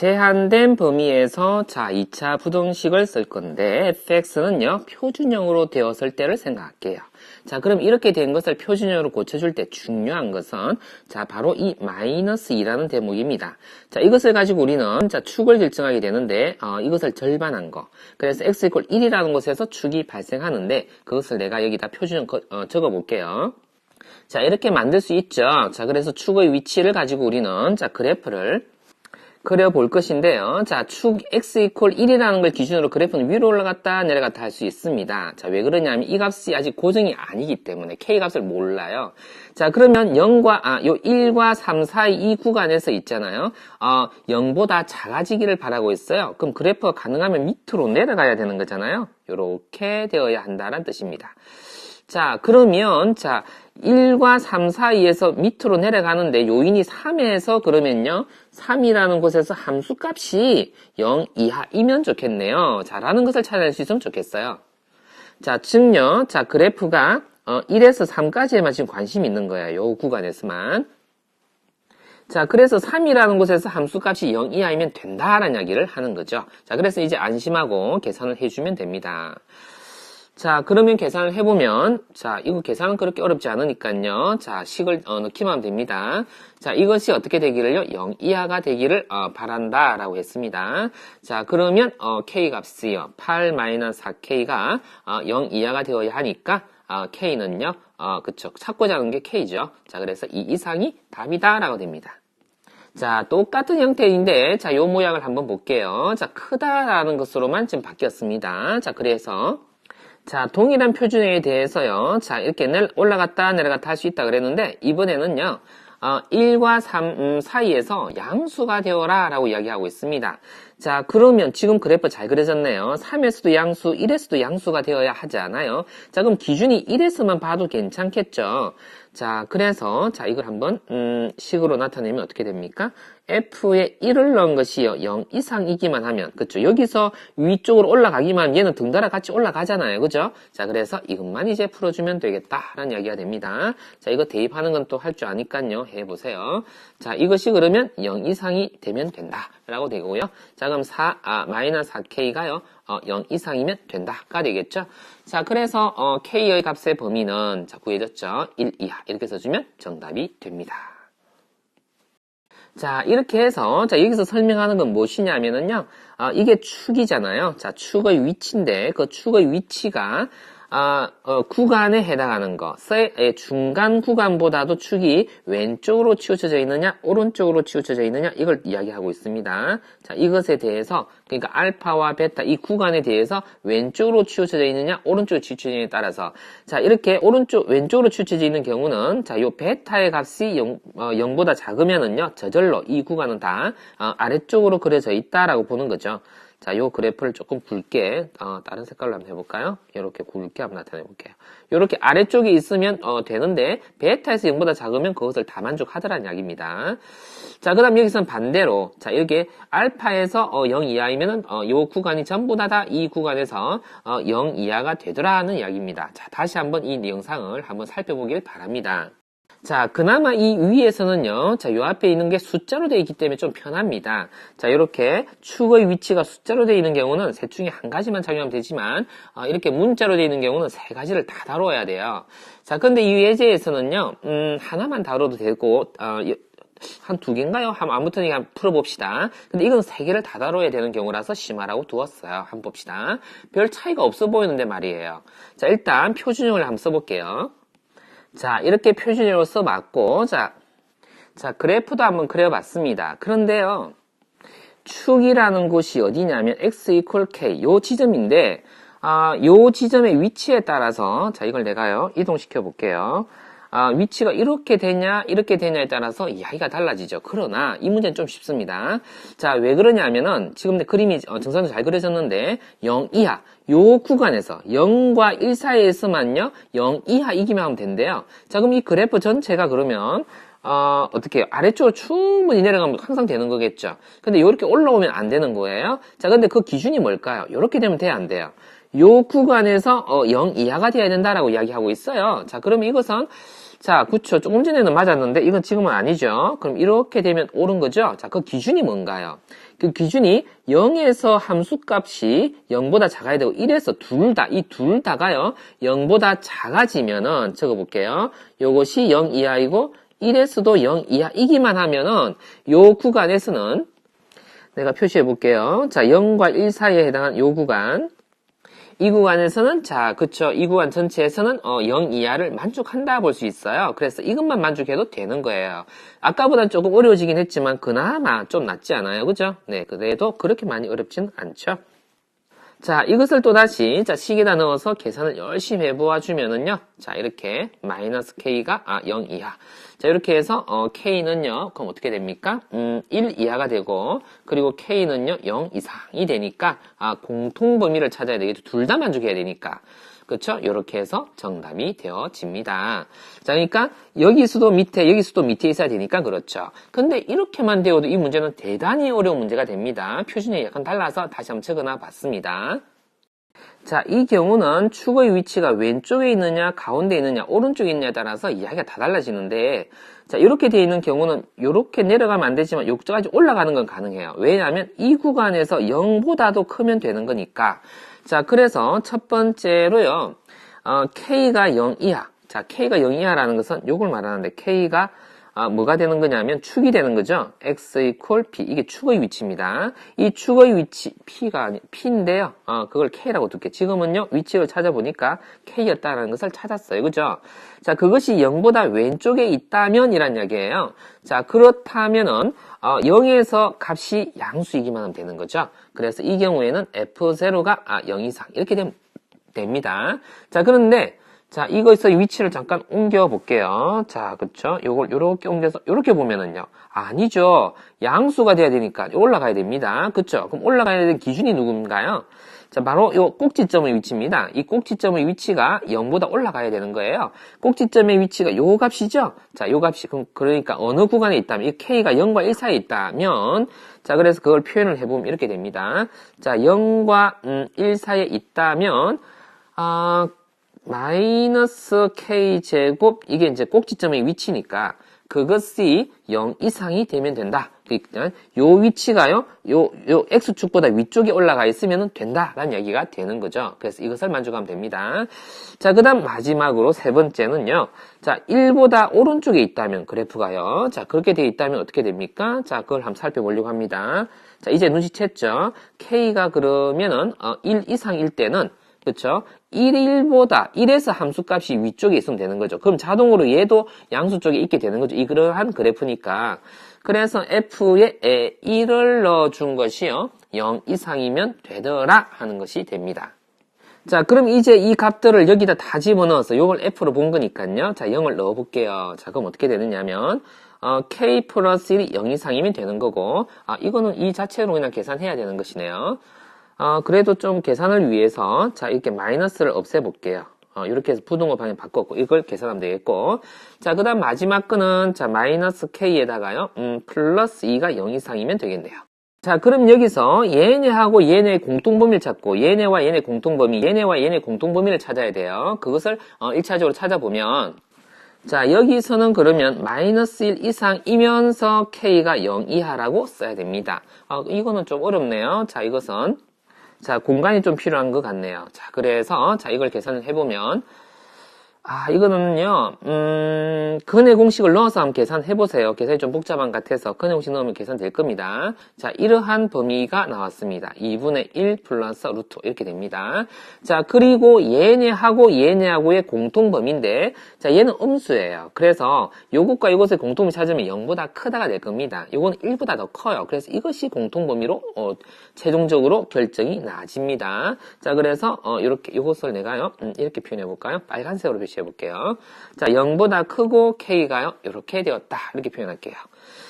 제한된 범위에서 자 2차 부등식을 쓸 건데 fx는요 표준형으로 되었을 때를 생각할게요. 자 그럼 이렇게 된 것을 표준형으로 고쳐줄 때 중요한 것은 자 바로 이 마이너스 2라는 대목입니다. 자 이것을 가지고 우리는 자 축을 결정하게 되는데 이것을 절반한 거, 그래서 x = 1이라는 곳에서 축이 발생하는데 그것을 내가 여기다 표준형 적어 볼게요. 자 이렇게 만들 수 있죠. 자 그래서 축의 위치를 가지고 우리는 자 그래프를 그려볼 것인데요. 자, 축 x = 1이라는 걸 기준으로 그래프는 위로 올라갔다 내려갔다 할 수 있습니다. 자, 왜 그러냐면 이 값이 아직 고정이 아니기 때문에 k 값을 몰라요. 자, 그러면 0과 요 1과 3 사이 이 구간에서 있잖아요. 0보다 작아지기를 바라고 있어요. 그럼 그래프가 가능하면 밑으로 내려가야 되는 거잖아요. 요렇게 되어야 한다는 뜻입니다. 자, 그러면 자 1과 3 사이에서 밑으로 내려가는데 요인이 3에서 그러면요 3이라는 곳에서 함수값이 0 이하이면 좋겠네요. 자 라는 것을 찾아낼 수 있으면 좋겠어요. 자 즉요 자 그래프가 1에서 3까지에만 지금 관심이 있는 거예요. 요 구간에서만. 자 그래서 3이라는 곳에서 함수값이 0 이하이면 된다라는 이야기를 하는 거죠. 자 그래서 이제 안심하고 계산을 해주면 됩니다. 자, 그러면 계산을 해보면, 자, 이거 계산은 그렇게 어렵지 않으니까요. 자, 식을 넣기만 하면 됩니다. 자, 이것이 어떻게 되기를요? 0 이하가 되기를 바란다 라고 했습니다. 자, 그러면 k 값이요. 8-4k가 0 이하가 되어야 하니까 k는요. 그쵸. 찾고자 하는 게 k죠. 자, 그래서 2 이상이 답이다 라고 됩니다. 자, 똑같은 형태인데, 자, 요 모양을 한번 볼게요. 자, 크다라는 것으로만 지금 바뀌었습니다. 자, 그래서 자, 동일한 표준에 대해서요. 자, 이렇게 올라갔다 내려갔다 할 수 있다 그랬는데 이번에는요. 1과 3 사이에서 양수가 되어라 라고 이야기하고 있습니다. 자, 그러면 지금 그래프 잘 그려졌네요. 3에서도 양수, 1에서도 양수가 되어야 하지 않아요? 자, 그럼 기준이 1에서만 봐도 괜찮겠죠? 자, 그래서 자 이걸 한번 식으로 나타내면 어떻게 됩니까? f에 1을 넣은 것이요 0 이상이기만 하면 그쵸? 여기서 위쪽으로 올라가기만 하면 얘는 등달아 같이 올라가잖아요. 그죠? 자, 그래서 이것만 이제 풀어주면 되겠다라는 이야기가 됩니다. 자, 이거 대입하는 건 또 할 줄 아니까요. 해보세요. 자, 이것이 그러면 0 이상이 되면 된다라고 되고요. 자, 그럼 -4k가요 0 이상이면 된다가 되겠죠. 자, 그래서 k의 값의 범위는 자 구해졌죠. 1 이하 이렇게 써주면 정답이 됩니다. 자, 이렇게 해서 자 여기서 설명하는 건 무엇이냐면은요. 이게 축이잖아요. 자, 축의 위치인데 그 축의 위치가 구간에 해당하는 것의 중간 구간보다도 축이 왼쪽으로 치우쳐져 있느냐 오른쪽으로 치우쳐져 있느냐 이걸 이야기하고 있습니다. 자, 이것에 대해서 그러니까 알파와 베타 이 구간에 대해서 왼쪽으로 치우쳐져 있느냐 오른쪽으로 치우쳐져 있느냐에 따라서 자 이렇게 왼쪽으로 치우쳐져 있는 경우는 자 요 베타의 값이 0보다 작으면은요 저절로 이 구간은 다 아래쪽으로 그려져 있다라고 보는 거죠. 자, 요 그래프를 조금 굵게, 다른 색깔로 한번 해볼까요? 이렇게 굵게 한번 나타내 볼게요. 이렇게 아래쪽에 있으면, 되는데, 베타에서 0보다 작으면 그것을 다 만족하더라는 이야기입니다. 자, 그 다음 여기서는 반대로, 자, 이렇게 알파에서 0 이하이면은, 요 구간이 전부 다 이 구간에서 0 이하가 되더라는 이야기입니다. 자, 다시 한번 이 영상을 한번 살펴보길 바랍니다. 자, 그나마 이 위에서는요, 자, 요 앞에 있는 게 숫자로 되어 있기 때문에 좀 편합니다. 자, 이렇게 축의 위치가 숫자로 되어 있는 경우는 셋 중에 한 가지만 착용하면 되지만, 이렇게 문자로 되어 있는 경우는 세 가지를 다 다뤄야 돼요. 자, 근데 이 예제에서는요, 하나만 다뤄도 되고, 한 두 개인가요? 아무튼 그냥 풀어봅시다. 근데 이건 세 개를 다 다뤄야 되는 경우라서 심하라고 두었어요. 한번 봅시다. 별 차이가 없어 보이는데 말이에요. 자, 일단 표준형을 한번 써볼게요. 자, 이렇게 표준형으로 써봤고, 자, 그래프도 한번 그려봤습니다. 그런데요, 축이라는 곳이 어디냐면, x = k, 요 지점인데, 요 지점의 위치에 따라서, 자, 이걸 내가요, 이동시켜 볼게요. 위치가 이렇게 되냐에 따라서 이야기가 달라지죠. 그러나 이 문제는 좀 쉽습니다. 자, 왜 그러냐면은 지금 그림이 정상적으로 잘 그려졌는데 0 이하 요 구간에서 0과 1 사이에서만요 0 이하이기만 하면 된대요. 자, 그럼 이 그래프 전체가 그러면 어떻게 해요? 아래쪽으로 충분히 내려가면 항상 되는 거겠죠. 근데 이렇게 올라오면 안 되는 거예요. 자, 근데 그 기준이 뭘까요? 이렇게 되면 돼야 안 돼요. 요 구간에서 0 이하가 돼야 된다라고 이야기하고 있어요. 자, 그러면 이것은 자, 그쵸. 조금 전에는 맞았는데 이건 지금은 아니죠. 그럼 이렇게 되면 옳은 거죠. 자, 그 기준이 뭔가요? 그 기준이 0에서 함수값이 0보다 작아야 되고 1에서 이 둘 다가요. 0보다 작아지면은 적어볼게요. 요것이 0 이하이고 1에서도 0 이하이기만 하면은 요 구간에서는 내가 표시해 볼게요. 자, 0과 1 사이에 해당한 요 구간. 이 구간에서는 자, 그쵸. 이 구간 전체에서는 0 이하를 만족한다 볼 수 있어요. 그래서 이것만 만족해도 되는 거예요. 아까보단 조금 어려워지긴 했지만 그나마 좀 낫지 않아요. 그죠? 네, 그래도 그렇게 많이 어렵진 않죠. 자, 이것을 또다시 식에다 넣어서 계산을 열심히 해보아 주면은요. 자, 이렇게 마이너스 k가 0 이하. 자, 이렇게 해서 k는요. 그럼 어떻게 됩니까? 1 이하가 되고 그리고 k는요. 0 이상이 되니까 공통 범위를 찾아야 되겠죠. 둘 다 만족해야 되니까. 그렇죠? 이렇게 해서 정답이 되어집니다. 자, 그러니까 여기서도 밑에 있어야 되니까 그렇죠. 근데 이렇게만 되어도 이 문제는 대단히 어려운 문제가 됩니다. 표준이 약간 달라서 다시 한번 적어놔 봤습니다. 자, 이 경우는 축의 위치가 왼쪽에 있느냐, 가운데 있느냐, 오른쪽에 있느냐에 따라서 이야기가 다 달라지는데, 자, 이렇게 되어 있는 경우는 이렇게 내려가면 안 되지만 여기까지 올라가는 건 가능해요. 왜냐하면 이 구간에서 0보다도 크면 되는 거니까. 자, 그래서 첫 번째로요, k가 0 이하. 자, k가 0 이하라는 것은 요걸 말하는데, k가 뭐가 되는 거냐면 축이 되는 거죠. x equal p. 이게 축의 위치입니다. 이 축의 위치, p인데요. 그걸 k라고 둘게. 지금은요, 위치를 찾아보니까 k였다라는 것을 찾았어요. 그죠? 자, 그것이 0보다 왼쪽에 있다면 이란 이야기예요. 자, 그렇다면은 0에서 값이 양수이기만 하면 되는 거죠. 그래서 이 경우에는 f0가 0 이상 이렇게 되면 됩니다. 자, 그런데 자, 이거에서 위치를 잠깐 옮겨 볼게요. 자, 그쵸? 요걸 요렇게 옮겨서 요렇게 보면은요. 아니죠. 양수가 돼야 되니까 올라가야 됩니다. 그쵸? 그럼 올라가야 되는 기준이 누군가요? 자, 바로 요 꼭지점의 위치입니다. 이 꼭지점의 위치가 0보다 올라가야 되는 거예요. 꼭지점의 위치가 요 값이죠? 자, 요 값이, 그러니까 어느 구간에 있다면, 이 k가 0과 1 사이에 있다면, 자, 그래서 그걸 표현을 해보면 이렇게 됩니다. 자, 0과 1 사이에 있다면, 마이너스 k제곱, 이게 이제 꼭지점의 위치니까, 그것이 0 이상이 되면 된다. 그러니까 요 위치가요, 요 x축보다 위쪽에 올라가 있으면 된다라는 얘기가 되는 거죠. 그래서 이것을 만족하면 됩니다. 자, 그 다음 마지막으로 세 번째는요. 자, 1보다 오른쪽에 있다면 그래프가요. 자, 그렇게 되어 있다면 어떻게 됩니까? 자, 그걸 한번 살펴보려고 합니다. 자, 이제 눈치챘죠? k가 그러면은 1 이상일 때는 그렇죠? 1에서 함수값이 위쪽에 있으면 되는 거죠. 그럼 자동으로 얘도 양수 쪽에 있게 되는 거죠. 이러한 그래프니까. 그래서 f에 1을 넣어준 것이요. 0 이상이면 되더라 하는 것이 됩니다. 자, 그럼 이제 이 값들을 여기다 다 집어넣어서 이걸 f로 본 거니까요. 자, 0을 넣어볼게요. 자, 그럼 어떻게 되느냐면 k 플러스 1이 0 이상이면 되는 거고 이거는 이 자체로 그냥 계산해야 되는 것이네요. 그래도 좀 계산을 위해서 자 이렇게 마이너스를 없애볼게요. 이렇게 해서 부등호 방향 바꿨고 이걸 계산하면 되겠고 자 그 다음 마지막 거는 자 마이너스 k에다가요 플러스 2가 0 이상이면 되겠네요. 자 그럼 여기서 얘네하고 얘네의 공통범위를 찾고 얘네와 얘네 공통범위 얘네와 얘네 공통범위를 찾아야 돼요. 그것을 1차적으로 찾아보면 자 여기서는 그러면 마이너스 1 이상이면서 k가 0 이하라고 써야 됩니다. 이거는 좀 어렵네요. 자 이것은 자, 공간이 좀 필요한 것 같네요. 자, 그래서, 자, 이걸 계산을 해보면, 이거는요, 근의 공식을 넣어서 한번 계산해보세요. 계산이 좀 복잡한 것 같아서 근의 공식 넣으면 계산될 겁니다. 자, 이러한 범위가 나왔습니다. 2분의 1 플러스 루트 이렇게 됩니다. 자, 그리고 얘네하고의 공통범위인데, 자, 얘는 음수예요. 그래서 요것과 요것의 공통범위 찾으면 0보다 크다가 될 겁니다. 요건 1보다 더 커요. 그래서 이것이 공통범위로 최종적으로 결정이 나집니다. 자, 그래서 이렇게 요것을 내가요, 이렇게 표현해 볼까요? 빨간색으로 표시해 볼게요. 자, 0보다 크고 k가요, 이렇게 되었다. 이렇게 표현할게요.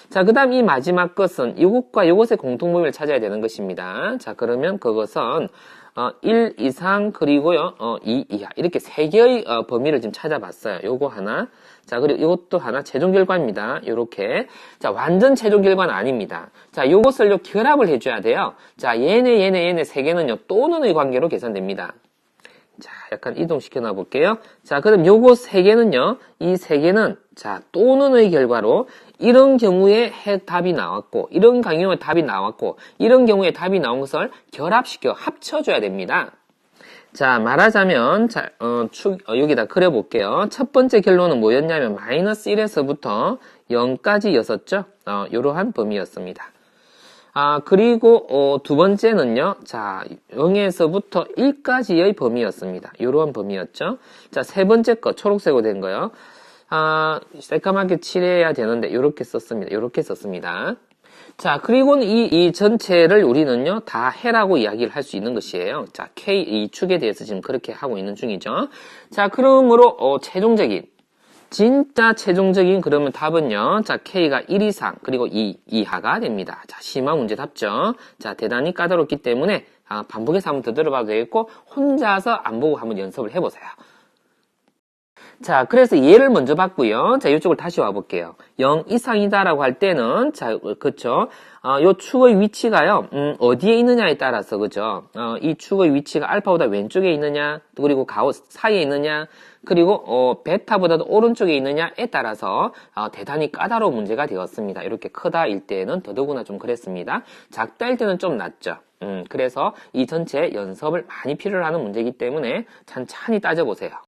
자, 그 다음 이 마지막 것은 이것과 이것의 공통범위를 찾아야 되는 것입니다. 자, 그러면 그것은 1 이상 그리고요 2 이하 이렇게 세 개의 범위를 지금 찾아봤어요. 요거 하나, 자 그리고 이것도 하나 최종 결과입니다. 요렇게 자 완전 최종 결과는 아닙니다. 자 요것을요 결합을 해줘야 돼요. 자 얘네 세 개는요 또는의 관계로 계산됩니다. 자, 약간 이동시켜 놔 볼게요. 자, 그럼 요거 세 개는요, 이 세 개는, 자, 또는의 결과로, 이런 경우에 답이 나왔고, 이런 경우에 답이 나왔고, 이런 경우에 답이 나온 것을 결합시켜 합쳐줘야 됩니다. 자, 말하자면, 자, 여기다 그려볼게요. 첫 번째 결론은 뭐였냐면, 마이너스 1에서부터 0까지였었죠? 이러한 범위였습니다. 그리고, 두 번째는요, 자, 0에서부터 1까지의 범위였습니다. 이러한 범위였죠? 자, 세 번째 거, 초록색으로 된 거요. 새까맣게 칠해야 되는데, 이렇게 썼습니다. 자, 그리고는 이 전체를 우리는요, 다 해라고 이야기를 할 수 있는 것이에요. 자, K, 이 축에 대해서 지금 그렇게 하고 있는 중이죠. 자, 그러므로, 진짜 최종적인 그러면 답은요, 자, K가 1 이상, 그리고 2 이하가 됩니다. 자, 심화 문제 답죠. 자, 대단히 까다롭기 때문에, 반복해서 한번 더 들어봐도 되겠고, 혼자서 안 보고 한번 연습을 해보세요. 자, 그래서 얘를 먼저 봤고요. 자, 이쪽을 다시 와볼게요. 0 이상이다라고 할 때는, 자, 그쵸. 요 축의 위치가요, 어디에 있느냐에 따라서, 그죠. 이 축의 위치가 알파보다 왼쪽에 있느냐, 그리고 가우 사이에 있느냐, 그리고, 베타보다도 오른쪽에 있느냐에 따라서, 대단히 까다로운 문제가 되었습니다. 이렇게 크다일 때는 더더구나 좀 그랬습니다. 작다일 때는 좀 낫죠. 그래서 이 전체 연습을 많이 필요로 하는 문제이기 때문에 천천히 따져보세요.